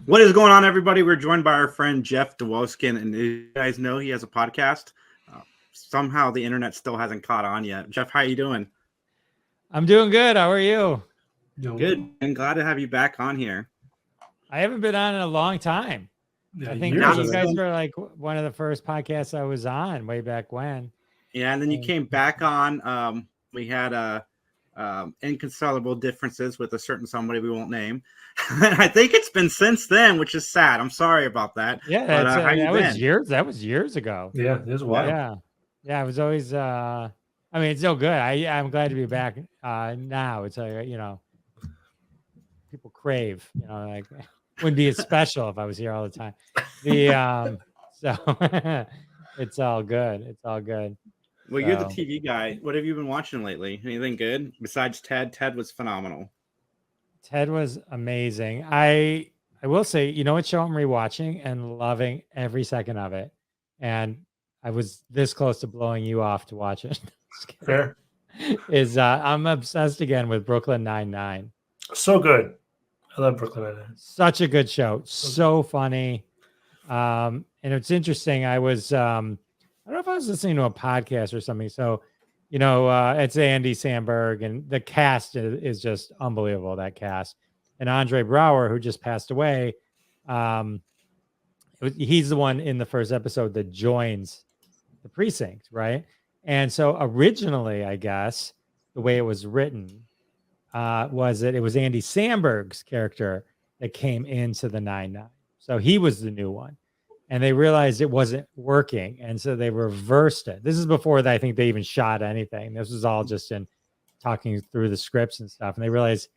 What is going on, everybody? We're joined by our friend Jeff Dwoskin, and you guys know he has a podcast. Somehow the internet still hasn't caught on yet. Jeff, how you doing? I'm doing good. How are you? Good. I'm glad to have you back on here. I haven't been on in a long time. Yeah, I think you guys were like one of the first podcasts I was on way back when. Yeah, and then you came back on. We had inconsolable differences with a certain somebody we won't name. I think it's been since then, which is sad. I'm sorry about that. Yeah, but, that was years ago. Yeah, it was a while. Yeah, it was always. I mean, it's so good. I'm glad to be back now. It's like people crave. Like wouldn't be as special if I was here all the time. So it's all good. It's all good. Well, you're the TV guy. What have you been watching lately? Anything good besides Ted? Ted was phenomenal. Ted was amazing. I will say, you know what show I'm rewatching and loving every second of it, and I was this close to blowing you off to watch it. Fair. I'm obsessed again with Brooklyn Nine-Nine. So good. I love Brooklyn Nine-Nine. Such a good show. So funny. And it's interesting. I was I don't know if I was listening to a podcast or something. So, it's Andy Samberg, and the cast is just unbelievable, that cast. And Andre Braugher, who just passed away, he's the one in the first episode that joins the precinct, right? And so originally, I guess, the way it was written was that it was Andy Samberg's character that came into the 9-9. So he was the new one. And they realized it wasn't working. And so they reversed it. This is before I think they even shot anything. This was all just in talking through the scripts and stuff. And they realized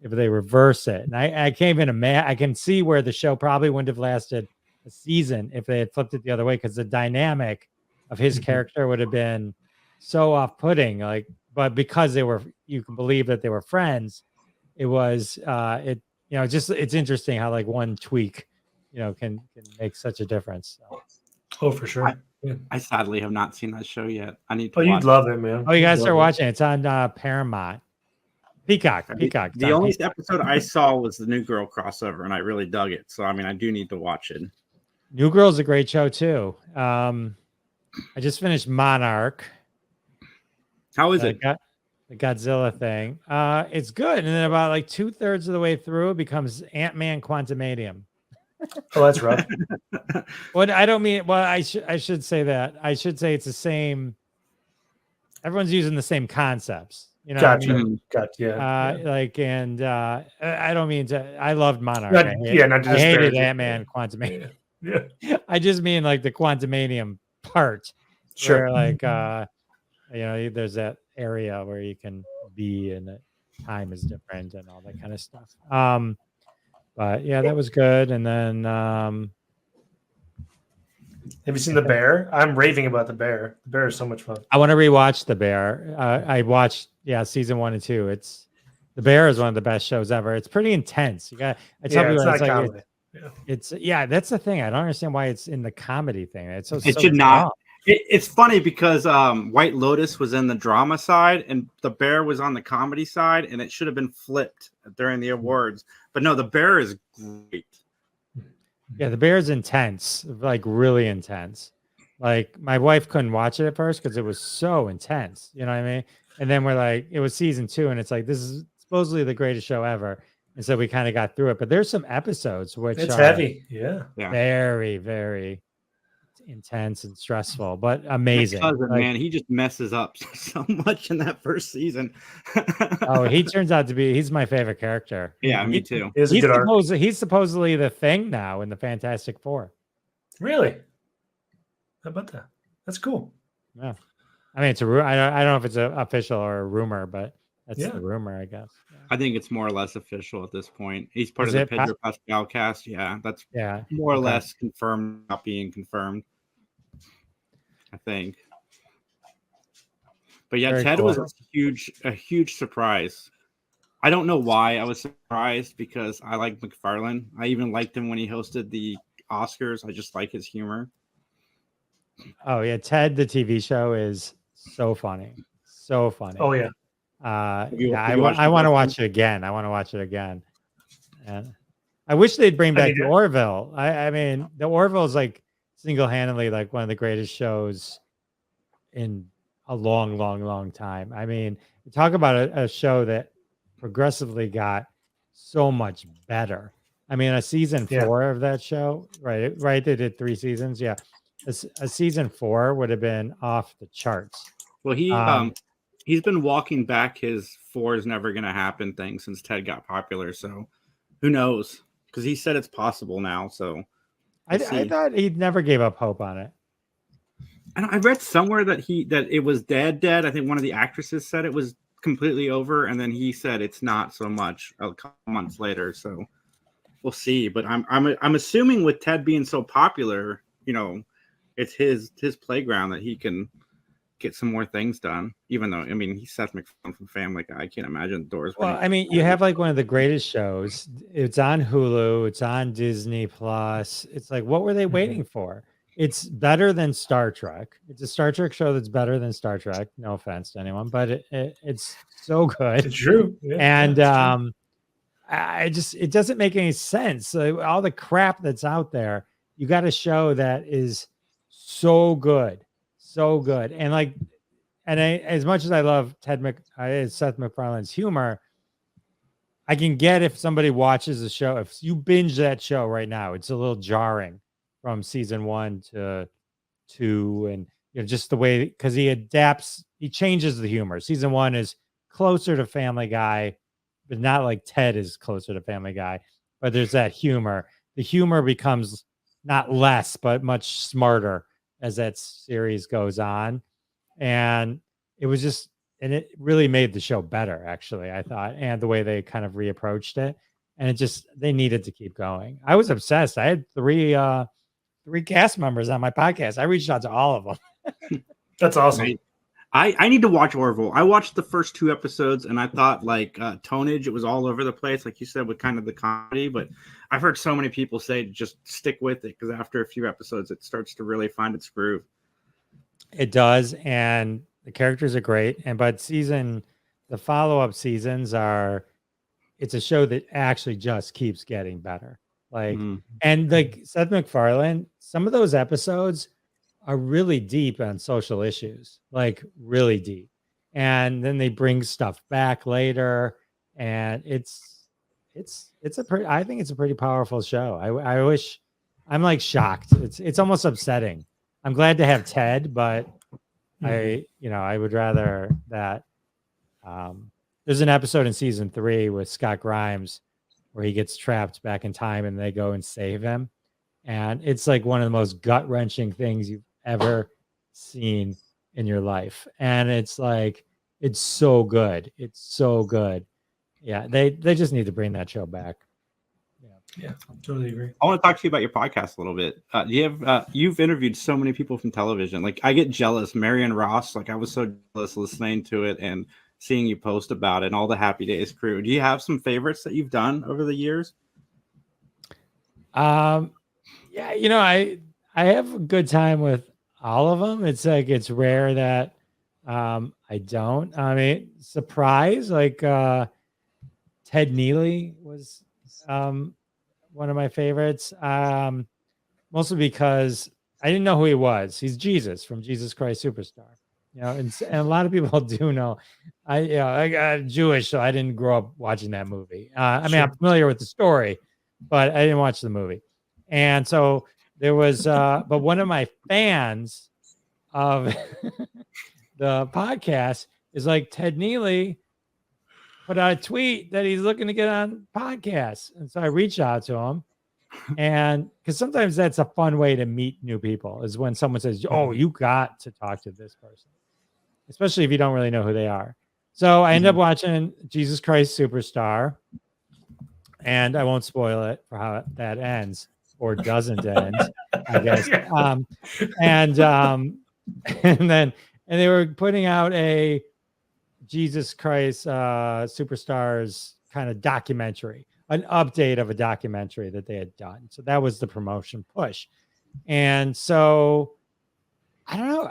if they reverse it, and I can't even imagine, I can see where the show probably wouldn't have lasted a season if they had flipped it the other way, because the dynamic of his character would have been so off-putting. But because you can believe that they were friends, it was, it's interesting how one tweak can make such a difference. So. Oh, for sure. I sadly have not seen that show yet. I need to. You'd love it, man. Oh, you guys start watching it. It's on Paramount. Peacock. The only episode I saw was the New Girl crossover, and I really dug it. So, I mean, I do need to watch it. New Girl's a great show, too. I just finished Monarch. How is it? The Godzilla thing. It's good. And then about 2/3 of the way through, it becomes Ant-Man Quantumanium. Oh, that's rough. What I don't mean. Well, I should say that. I should say it's the same. Everyone's using the same concepts. Gotcha. What I mean? Gotcha. I don't mean to. I loved Monarch. I hated Ant-Man Quantumanium. Yeah. I just mean the Quantumanium part. Sure. Where, there's that area where you can be, and the time is different, and all that kind of stuff. But yeah, that was good. And then have you seen The Bear? I'm raving about The Bear. The Bear is so much fun. I want to rewatch The Bear. I watched season 1 and 2. The Bear is one of the best shows ever. It's pretty intense. I tell people it's not comedy. It's that's the thing. I don't understand why it's in the comedy thing. It should not. It's funny because White Lotus was in the drama side and The Bear was on the comedy side, and it should have been flipped during the awards. But no, The Bear is great. Yeah, The Bear is intense, really intense. My wife couldn't watch it at first because it was so intense. You know what I mean? And then it was season 2, and it's this is supposedly the greatest show ever. And so we kind of got through it. But there's some episodes which it's are heavy. Yeah. Very, very intense and stressful, but amazing. Man, he just messes up so much in that first season. He turns out to be, he's my favorite character. Yeah, me too. He's supposedly the Thing now in the Fantastic Four. Really? How about that? That's cool. Yeah. I mean, it's a I don't know if it's an official or a rumor, but that's the rumor, I guess. Yeah. I think it's more or less official at this point. He's part of the Pedro Pascal cast. Yeah, that's more or less confirmed, not being confirmed. I think. But yeah, Ted was a huge surprise. I don't know why I was surprised, because I like McFarlane. I even liked him when he hosted the Oscars. I just like his humor. Oh yeah, Ted the TV show is so funny. So funny. Oh yeah. I want to watch it again. And I wish they'd bring back mean, the Orville. I mean, the Orville is like single-handedly like one of the greatest shows in a long, long, long time. I mean, talk about a show that progressively got so much better. I mean, a season Yeah. 4 of that show, right? Right, they did 3 seasons. Yeah, a season 4 would have been off the charts. Well, he's been walking back his 4 is never going to happen thing since Ted got popular. So who knows? Because he said it's possible now. So I thought he never gave up hope on it. I read somewhere that it was dead. I think one of the actresses said it was completely over, and then he said it's not so much a couple months later. So we'll see. But I'm assuming with Ted being so popular, you know, it's his playground that he can get some more things done. Even though, I mean, he's Seth MacFarlane from Family Guy. I can't imagine the doors. Well, I mean, you have like one of the greatest shows. It's on Hulu. It's on Disney Plus. It's like, what were they waiting for? It's better than Star Trek. It's a Star Trek show that's better than Star Trek. No offense to anyone, but it's so good. It's true. Yeah, And true. it doesn't make any sense. All the crap that's out there, you got a show that is so good, and like, as much as I love Seth MacFarlane's humor, I can get if somebody watches the show. If you binge that show right now, it's a little jarring from season 1 to 2, and you know, just the way, because he changes the humor. Season 1 is closer to Family Guy, but not like Ted is closer to Family Guy. But there's that humor. The humor becomes not less, but much smarter as that series goes on. And it really made the show better, actually, I thought, and the way they kind of reapproached it. And they needed to keep going. I was obsessed. I had three cast members on my podcast. I reached out to all of them. That's awesome. I need to watch Orville. I watched the first 2 episodes and I thought like tonnage, it was all over the place, like you said, with kind of the comedy. But I've heard so many people say to just stick with it because after a few episodes, it starts to really find its groove. It does, and the characters are great. But the follow-up seasons it's a show that actually just keeps getting better. Like, and like Seth MacFarlane, some of those episodes are really deep on social issues, like really deep. And then they bring stuff back later, and I think it's a pretty powerful show. I wish, I'm like shocked. It's almost upsetting. I'm glad to have Ted, but I would rather that. There's an episode in season 3 with Scott Grimes where he gets trapped back in time and they go and save him. And it's like one of the most gut-wrenching things you've ever seen in your life. And it's like, it's so good. It's so good. Yeah, they just need to bring that show back. Yeah, totally agree. I want to talk to you about your podcast a little bit. You've interviewed so many people from television. Like, I get jealous. Marion Ross, like, I was so jealous listening to it and seeing you post about it, and all the Happy Days crew. Do you have some favorites that you've done over the years? Yeah, I have a good time with all of them. It's like, it's rare that I don't. I mean, surprise, like Ted Neely was one of my favorites, mostly because I didn't know who he was. He's Jesus from Jesus Christ Superstar, and a lot of people do know. I got Jewish, so I didn't grow up watching that movie. I mean, I'm familiar with the story, but I didn't watch the movie. And so there was, but one of my fans of the podcast is like, Ted Neely put out a tweet that he's looking to get on podcasts. And so I reached out to him. And because sometimes that's a fun way to meet new people, is when someone says, oh, you got to talk to this person, especially if you don't really know who they are. So I ended up watching Jesus Christ Superstar, and I won't spoil it for how that ends or doesn't end, I guess. And they were putting out a Jesus Christ Superstars kind of documentary, an update of a documentary that they had done. So that was the promotion push. And so I don't know.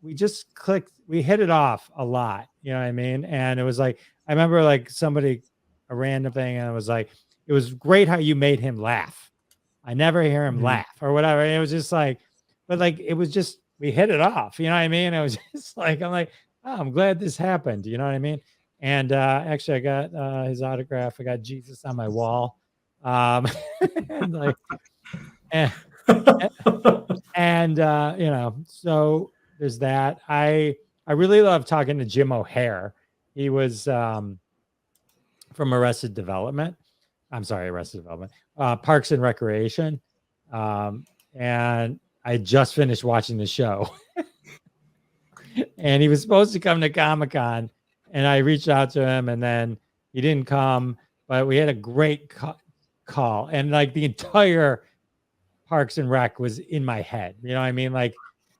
We just clicked, we hit it off a lot. You know what I mean? And it was like, I remember like a random thing, and it was like, it was great how you made him laugh. I never hear him laugh or whatever. It was just like, but like, it was just, we hit it off. You know what I mean? It was just like, I'm like, oh, I'm glad this happened. You know what I mean? And actually, I got his autograph. I got Jesus on my wall. And like, and, and you know, so there's that. I really love talking to Jim O'Hare. He was from Arrested Development. I'm sorry, Arrested Development. Parks and Recreation. And I just finished watching the show. And he was supposed to come to Comic-Con, and I reached out to him, and then he didn't come, but we had a great call. And like the entire Parks and Rec was in my head. You know what I mean? Like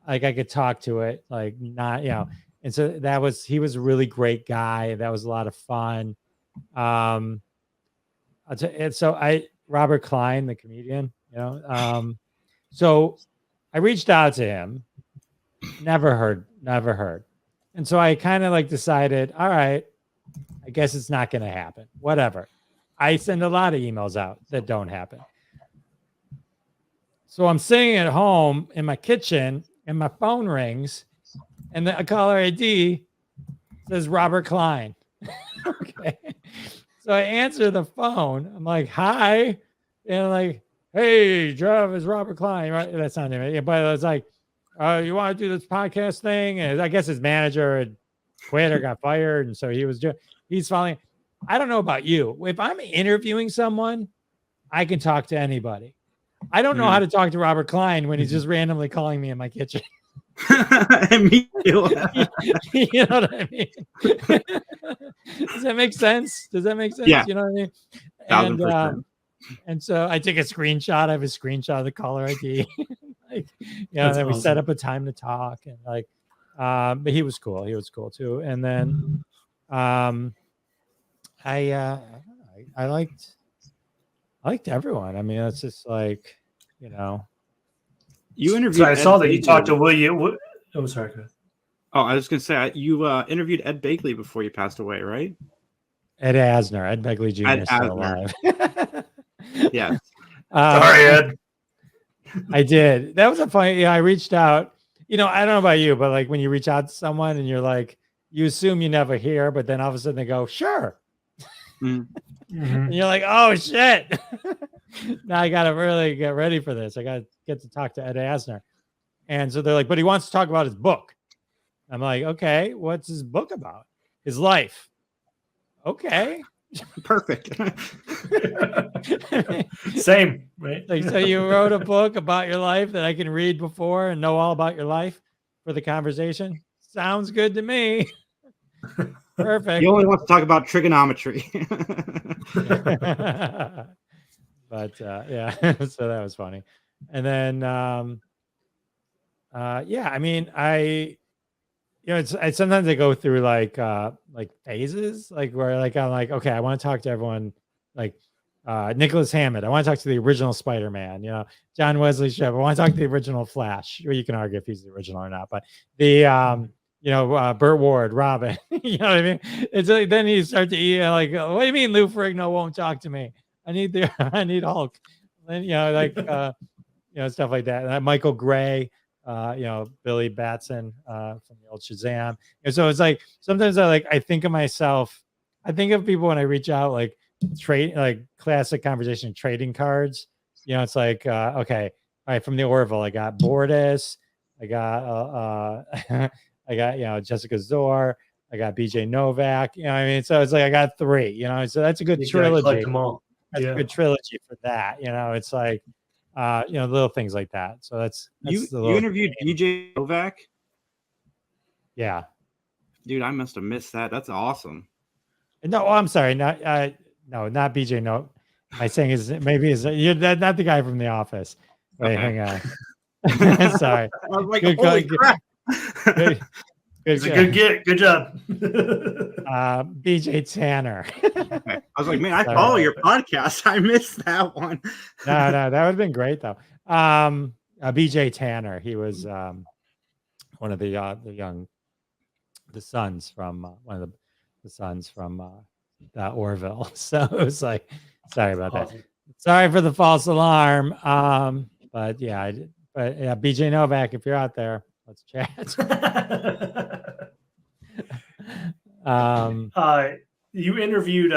I could talk to it, like not, you know. And so he was a really great guy. That was a lot of fun. And so Robert Klein, the comedian, you know, so I reached out to him, never heard. And so I kind of like decided, all right, I guess it's not going to happen. Whatever. I send a lot of emails out that don't happen. So I'm sitting at home in my kitchen and my phone rings and the caller ID says Robert Klein. Okay. So I answer the phone. I'm like, hi. And I'm like, hey, Jeff, it's Robert Klein. Right? That's not him. But it's like, you want to do this podcast thing? And I guess his manager had quit or got fired. And so he's following. I don't know about you. If I'm interviewing someone, I can talk to anybody. I don't know how to talk to Robert Klein when he's just randomly calling me in my kitchen. Me too. You know what I mean? Does that make sense? Yeah. You know what I mean? 1,000%. And so I take a screenshot. I have a screenshot of the caller ID. Like, you know, then we set up a time to talk, and like, but he was cool. He was cool too. And then, I liked everyone. I mean, it's just like, you know. You interviewed. So I saw that you talked to William. Oh, sorry. Go ahead. Oh, I was going to say you interviewed Ed Begley before you passed away, right? Ed Asner, Ed Begley Jr. Ed is still Asner. alive. Yes. Sorry, Ed. I did. That was a funny. Yeah, I reached out. You know, I don't know about you, but like when you reach out to someone and you're like, you assume you never hear, but then all of a sudden they go, sure. And you're like, oh shit. Now I got to really get ready for this. I got to get to talk to Ed Asner. And so they're like, but he wants to talk about his book. I'm like, okay, what's his book about? His life. Okay. Perfect. Same, right? Like, so you wrote a book about your life that I can read before and know all about your life for the conversation? Sounds good to me. Perfect. He only wants to talk about trigonometry. But yeah, so that was funny. And then yeah, I mean, you know, I sometimes I go through like phases, like where like I'm like, okay, I want to talk to everyone, like Nicholas Hammond. I want to talk to the original Spider-Man, you know, John Wesley Shipp. I want to talk to the original Flash. Or you can argue if he's the original or not, but the you know, Burt Ward, Robin. You know what I mean? It's like then you start to eat like, what do you mean Lou Ferrigno won't talk to me? I need Hulk. And, you know, like you know, stuff like that. And Michael Gray, you know, Billy Batson from the old Shazam. And so it's like sometimes I think of myself, I think of people when I reach out, like classic conversation trading cards. You know, it's like okay, all right, from the Orville, I got Bordas, I got I got, you know, Jessica Zor, I got BJ Novak, you know what I mean? So it's like I got 3, you know, so that's a good trilogy. Collect them all. That's a good trilogy for that. You know, it's like you know, little things like that. So that's you interviewed BJ Novak? Yeah. Dude, I must have missed that. That's awesome. No, I'm sorry. Not BJ. No, my saying is you're not the guy from The Office. Wait, hang on. Sorry. I was like, holy crap. Good get. Good job. BJ Tanner. Okay. I was like, man, I follow your podcast. I missed that one. No, that would have been great though. BJ Tanner. He was one of the sons from one of the sons from Orville. So it was like, sorry about that. Awesome. Sorry for the false alarm. But yeah, BJ Novak, if you're out there, let's chat. You interviewed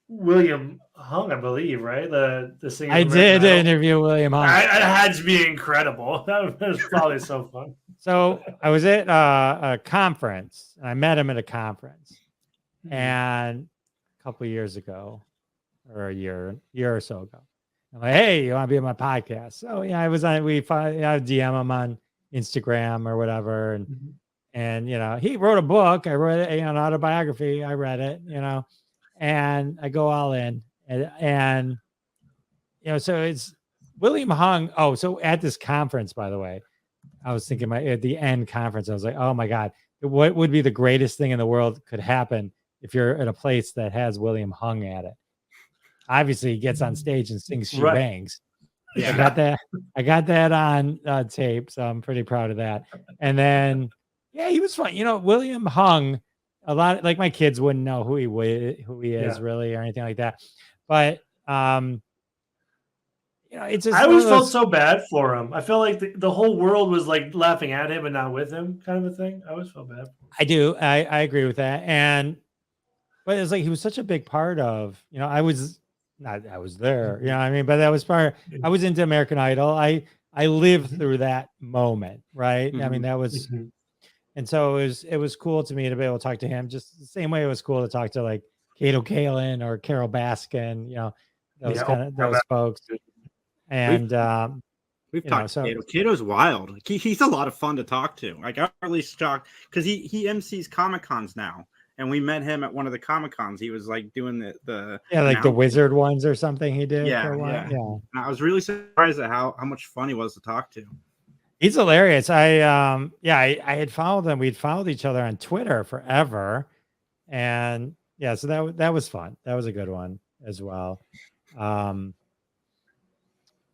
William Hung, I believe, right? The singer. I did interview William Hung. It had to be incredible. That was probably so fun. So I was at a conference, and I met him at a conference, and a couple of years ago, or a year or so ago, I'm like, "Hey, you want to be on my podcast?" So yeah, I DM him on Instagram or whatever, and he wrote a book. I wrote an autobiography. I read it, and I go all in, and so it's William Hung. Oh, so at this conference, by the way, I was thinking at the end conference, I was like, oh my God, what would be the greatest thing in the world could happen if you're at a place that has William Hung at it? Obviously, he gets on stage and sings She Bangs. Yeah. I got that on tape, so I'm pretty proud of that. And then, yeah, he was fun. William Hung, a lot like my kids wouldn't know who he is really or anything like that. But it's just I always felt so bad for him. I felt like the whole world was like laughing at him and not with him, kind of a thing. I always felt bad. I do. I agree with that. But it's like he was such a big part of. I was there. You know what I mean? But that was part. I was into American Idol. I lived through that moment, right? I mean, that was, and so it was cool to me to be able to talk to him. Just the same way it was cool to talk to like Kato Kalin or Carol Baskin. Those folks. And we've talked to Kato. Kato's wild. He's a lot of fun to talk to. Like I'm really shocked because he MCs Comic Cons now, and we met him at one of the Comic Cons. He was like doing the the Wizard ones or something. He did. Yeah. And I was really surprised at how much fun he was to talk to. He's hilarious. I had followed him. We'd followed each other on Twitter forever, and yeah, so that was fun. That was a good one as well.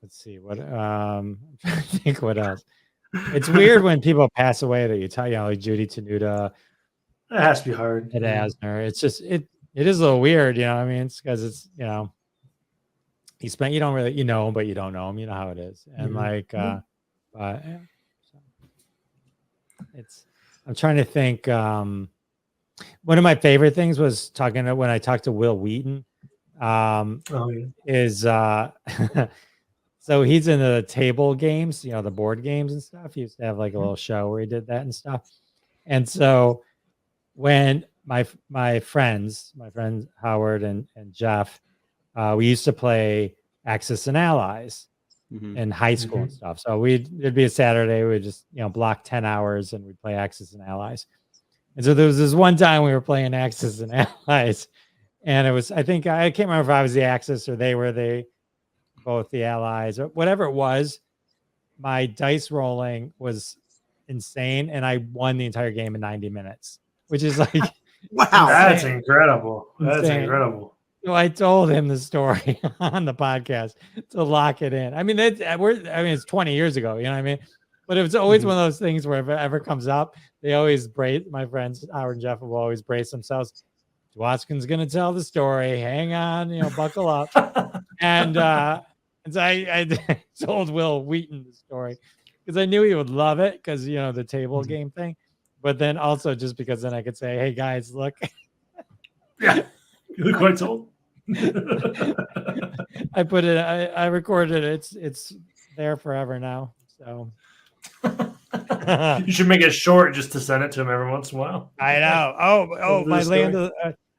Let's see what I'm trying to think what else. It's weird when people pass away that you tell like Judy Tenuta. It has to be hard. Ed Asner. It's just it is a little weird, I mean, it's because it's you don't really him, but you don't know him. You know how it is. And but yeah, so I'm trying to think. One of my favorite things was when I talked to Will Wheaton. So he's into the table games, the board games and stuff. He used to have like a little show where he did that and stuff. And so when my friends Howard and Jeff, we used to play Axis and Allies in high school and stuff. So it'd be a Saturday. We'd just, block 10 hours and we'd play Axis and Allies. And so there was this one time we were playing Axis and Allies, and it was, I can't remember if I was the Axis or they were both the Allies or whatever it was. My dice rolling was insane, and I won the entire game in 90 minutes, which is like, wow, that's incredible. That's incredible. So I told him the story on the podcast to lock it in. I mean, it's 20 years ago, you know what I mean? But it was always one of those things where if it ever comes up, they always my friends, Howard and Jeff, will always brace themselves. Dwoskin's going to tell the story. Hang on, buckle up. And so I told Will Wheaton the story because I knew he would love it because, the table game thing. But then also just because then I could say, hey, guys, look. Yeah, you look quite old. I put it, I recorded it. It's there forever now. So you should make it short just to send it to him every once in a while. I know. Oh, my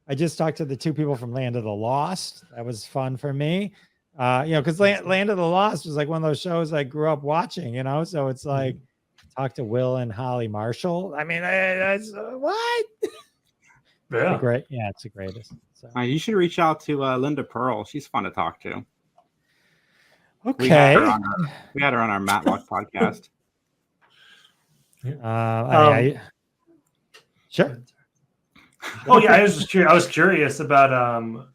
I just talked to the two people from Land of the Lost. That was fun for me. Because Land of the Lost was like one of those shows I grew up watching, so it's like talk to Will and Holly Marshall. I mean, that's what? Yeah. It's the greatest. So. You should reach out to Linda Pearl. She's fun to talk to. Okay. We had her on our Matlock podcast. Sure. Oh yeah, I was curious about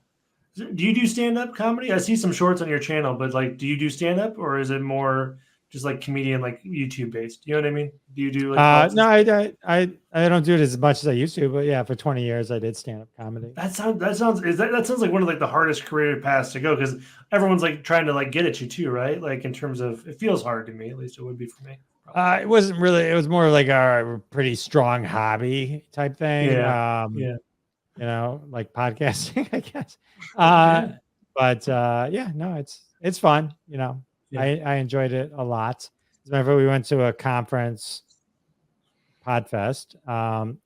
do you do stand-up comedy? I see some shorts on your channel, but like, do you do stand-up or is it more just like comedian, like YouTube based? You know what I mean? Do you do like no, I don't do it as much as I used to, but yeah, for 20 years I did stand up comedy. that sounds that sounds like one of like the hardest career paths to go, because everyone's like trying to like get at you too, right? Like in terms of, it feels hard to me, at least it would be for me. It wasn't really. It was more like a pretty strong hobby type thing. Yeah. You know, like podcasting, I guess. Yeah. But yeah, no, it's fun. You know, Yeah. I enjoyed it a lot. As a matter of fact, we went to a conference, Podfest,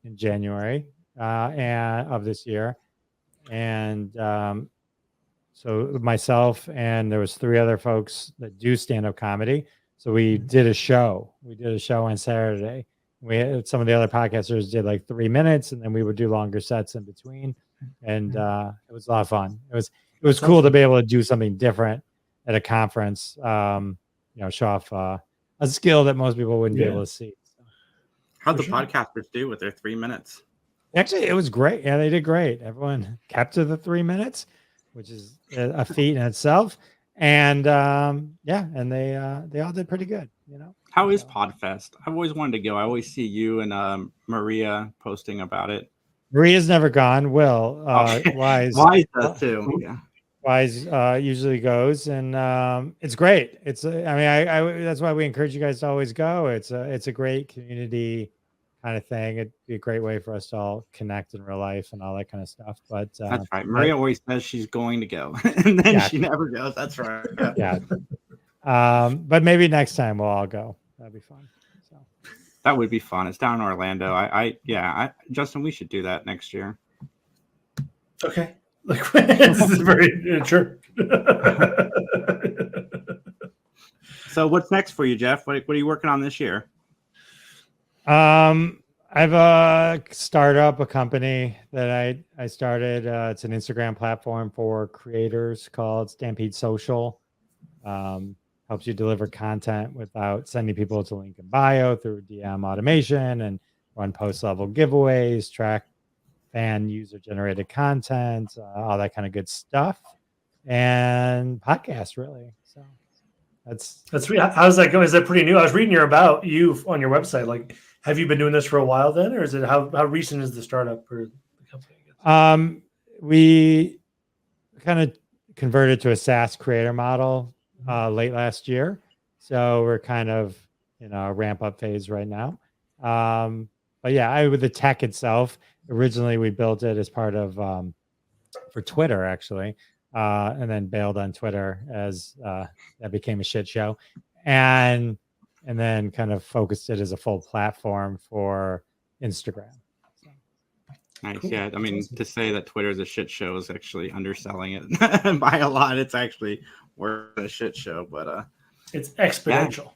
in January and of this year, and so myself and there was 3 other folks that do stand-up comedy. So we did a show. We did a show on Saturday. We had, some of the other podcasters did like 3 minutes, and then we would do longer sets in between. And it was a lot of fun. It was cool to be able to do something different at a conference. You know, show off a skill that most people wouldn't be able to see. How'd the podcasters do with their 3 minutes? Actually, it was great. Yeah, they did great. Everyone kept to the 3 minutes, which is a feat in itself. And yeah, and they all did pretty good, you know. How is Podfest? I've always wanted to go. I always see you and Maria posting about it. Maria's never gone. Will Wise does too. Yeah. Wise usually goes, and it's great. It's I mean, I that's why we encourage you guys to always go. It's a great community kind of thing. It'd be a great way for us to all connect in real life and all that kind of stuff. But that's right. Maria always says she's going to go, and then she never goes. That's right. Yeah. But maybe next time we'll all go. That'd be fun. So that would be fun. It's down in Orlando. Justin, we should do that next year. Okay. Like, this is very true. So what's next for you, Jeff? What are you working on this year? I've a startup, a company that I started. It's an Instagram platform for creators called Stampede Social. Helps you deliver content without sending people to link in bio through DM automation, and run post-level giveaways, track fan user-generated content, all that kind of good stuff, and podcast, really. So that's how's that going? Is that pretty new? I was reading about you on your website. Like, have you been doing this for a while then, or is it how recent is the startup or the company? We kind of converted to a SaaS creator model late last year, so we're kind of in a ramp up phase right now. But yeah, with the tech itself, originally we built it as part of for Twitter actually, and then bailed on Twitter as that became a shit show, and then kind of focused it as a full platform for Instagram. So. Nice. Yeah. I mean, to say that Twitter is a shit show is actually underselling it by a lot. It's actually worse than a shit show, but it's exponential.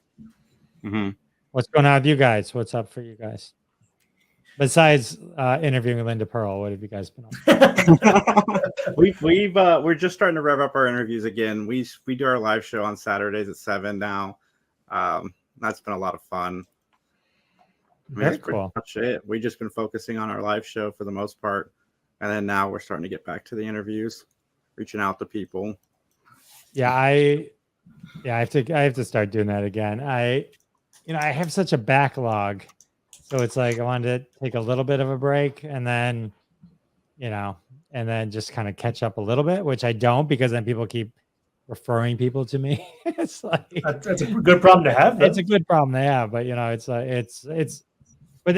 Yeah. Mm-hmm. What's going on with you guys? What's up for you guys? Besides interviewing Linda Pearl, what have you guys been on? We're just starting to rev up our interviews again. We do our live show on Saturdays at 7 now. That's been a lot of fun. Very cool. Much it. We've just been focusing on our live show for the most part, and then now we're starting to get back to the interviews, reaching out to people. Yeah, I have to start doing that again. I have such a backlog, so it's like I wanted to take a little bit of a break and then, and then just kind of catch up a little bit, which I don't, because then people keep referring people to me. It's like that's a good problem to have. It's a good problem to have, but but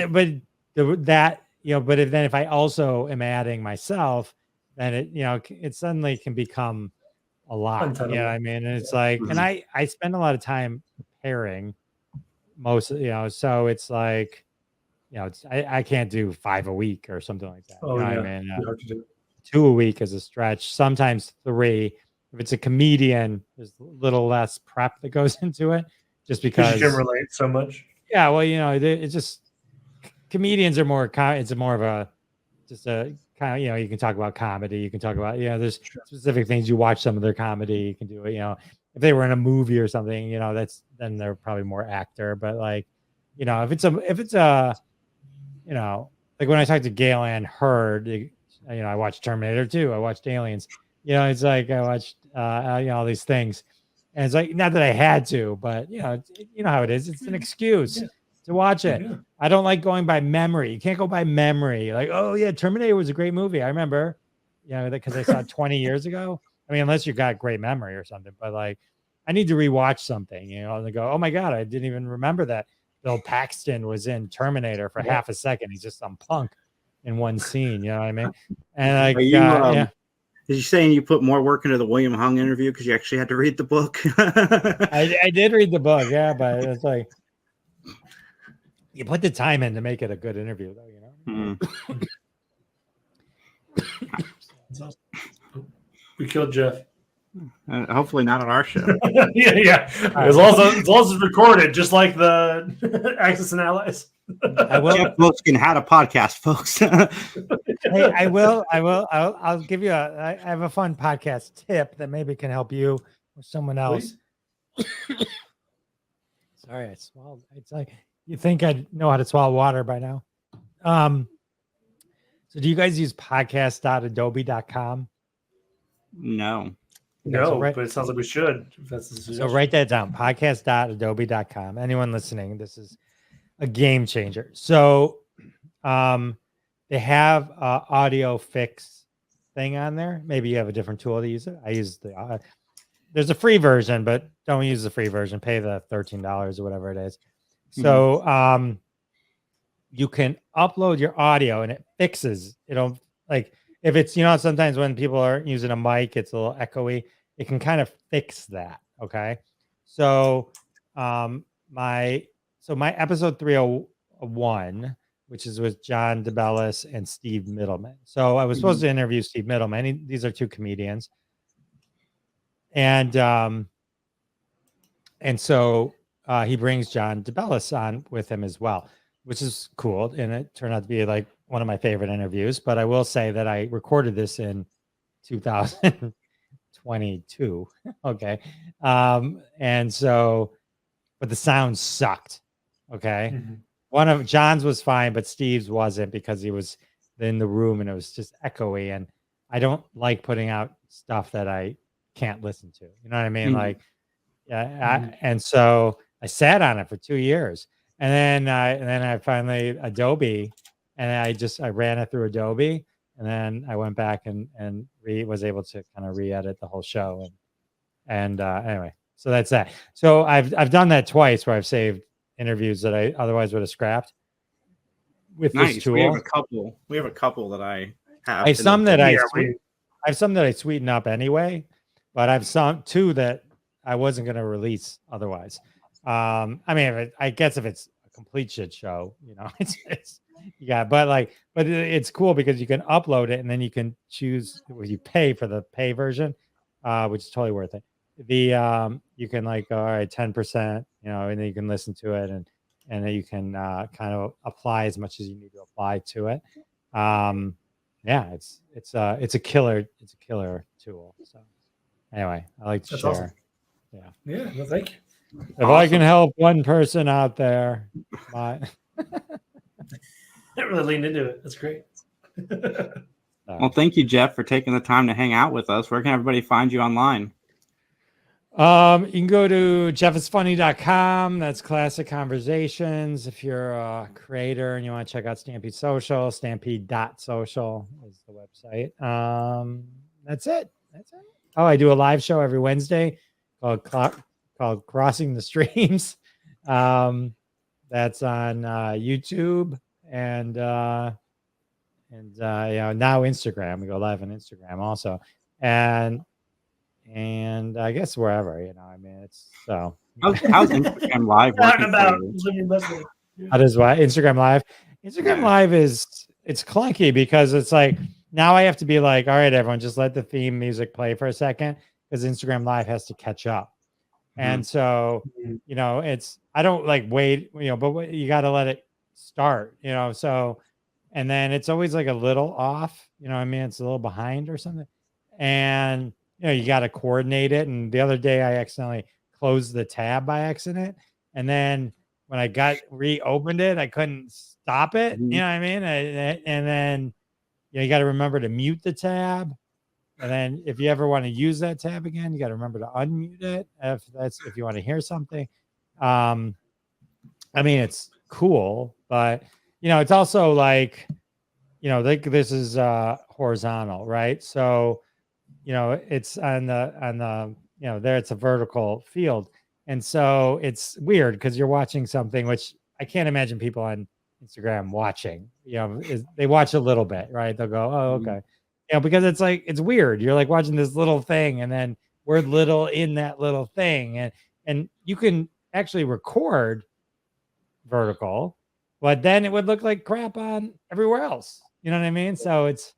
if I also am adding myself, then it suddenly can become a lot. You know what I mean? And it's like, and I spend a lot of time preparing so it's like, I can't do 5 a week or something like that. Oh, I mean? 2 a week is a stretch, sometimes 3. If it's a comedian, there's a little less prep that goes into it, just because you can relate so much. Yeah, well, it's just comedians are more. It's more of a just a kind of you can talk about comedy, you can talk about there's specific things you watch some of their comedy, you can do it. If they were in a movie or something, then they're probably more actor. But like, if it's a like when I talked to Gail Ann Hurd, I watched Terminator 2, I watched Aliens. It's like I watched all these things, And it's like, not that I had to, but you know how it is. It's an excuse to watch it. Yeah. I don't like going by memory. You can't go by memory. Like, oh yeah, Terminator was a great movie. I remember, because I saw it 20 years ago. I mean, unless you got great memory or something, but like, I need to rewatch something, and go, oh my God, I didn't even remember that Bill Paxton was in Terminator for half a second. He's just some punk in one scene. You know what I mean? And like, Are you, Is you saying you put more work into the William Hung interview because you actually had to read the book? I did read the book, yeah, but it's like you put the time in to make it a good interview, though. We killed Jeff. Hopefully not on our show. yeah. As long as it's recorded, just like the Axis and Allies. Jeff Dwoskin had a podcast, folks. Hey, I'll give you I have a fun podcast tip that maybe can help you or someone else. Sorry, I swallowed. It's like you think I know how to swallow water by now. So do you guys use podcast.adobe.com? No. No, but it sounds like we should. So write that down, podcast.adobe.com. Anyone listening, this is a game changer. So they have audio fix thing on there. Maybe you have a different tool to use it. I use there's a free version, but don't use the free version. Pay the $13 or whatever it is. So you can upload your audio and it fixes, like if it's, sometimes when people are using a mic, it's a little echoey. It can kind of fix that. Okay. So my episode 301, which is with John DeBellis and Steve Middleman. So I was supposed to interview Steve Middleman. These are two comedians. And so he brings John DeBellis on with him as well, which is cool. And it turned out to be like one of my favorite interviews. But I will say that I recorded this in 2022. Okay. And so, but the sound sucked. Okay. One of John's was fine, but Steve's wasn't because he was in the room and it was just echoey. And I don't like putting out stuff that I can't listen to. You know what I mean? Like, and so I sat on it for 2 years. And then I finally Adobe, and I ran it through Adobe, and then I went back and was able to kind of re-edit the whole show. And anyway, so that's that. So I've done that twice where I've saved interviews that I otherwise would have scrapped with this tool. We have a couple that I have. I have some that I sweeten up anyway, but I've some two that I wasn't going to release otherwise. I mean, I guess if it's a complete shit show, it's but it's cool because you can upload it and then you can choose. You pay for the pay version, which is totally worth it. You can all right, 10%, and then you can listen to it and then you can kind of apply as much as you need to apply to it. Yeah, it's a killer tool. So anyway, I like to share. Awesome. Yeah. Well, thank you. If I can help one person out there, I really leaned into it. That's great. Well, thank you, Jeff, for taking the time to hang out with us. Where can everybody find you online? You can go to jeffisfunny.com. That's classic conversations. If you're a creator and you want to check out Stampede Social, stampede.social is the website. That's it. Oh, I do a live show every Wednesday called Crossing the Streams. That's on YouTube and now Instagram. We go live on Instagram also, and I guess wherever it's so. How's Instagram Live working for you? How does what Instagram Live? Instagram Live it's clunky because it's like now I have to be like, all right, everyone, just let the theme music play for a second because Instagram Live has to catch up. And so, I don't like wait, but you got to let it start, so, and then it's always like a little off, it's a little behind or something. And, you got to coordinate it. And the other day I accidentally closed the tab by accident. And then when I reopened it, I couldn't stop it. You know what I mean? And then, you got to remember to mute the tab. And then if you ever want to use that tab again, you got to remember to unmute it if you want to hear something. I mean, it's cool, but it's also like, this is horizontal, right? So, it's on the there it's a vertical field. And so it's weird because you're watching something which I can't imagine people on Instagram watching. They watch a little bit, right? They'll go, oh, okay. Because it's like it's weird. You're like watching this little thing, and then we're little in that little thing, and you can actually record vertical, but then it would look like crap on everywhere else. You know what I mean? So it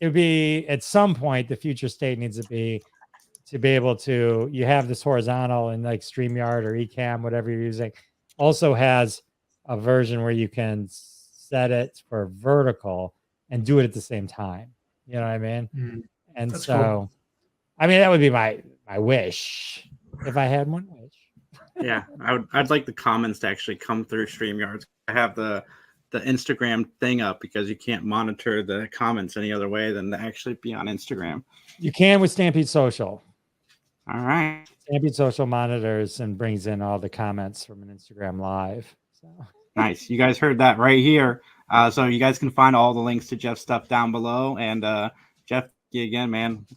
would be at some point the future state needs to be able to you have this horizontal and like StreamYard or Ecamm, whatever you're using, also has a version where you can set it for vertical and do it at the same time. You know what I mean? Mm, and that's so cool. I mean that would be my wish if I had one wish. Yeah, I'd like the comments to actually come through StreamYards. I have the Instagram thing up because you can't monitor the comments any other way than to actually be on Instagram. You can with Stampede Social. All right. Stampede Social monitors and brings in all the comments from an Instagram live. So nice. You guys heard that right here. So you guys can find all the links to Jeff's stuff down below. And Jeff, again, man, talk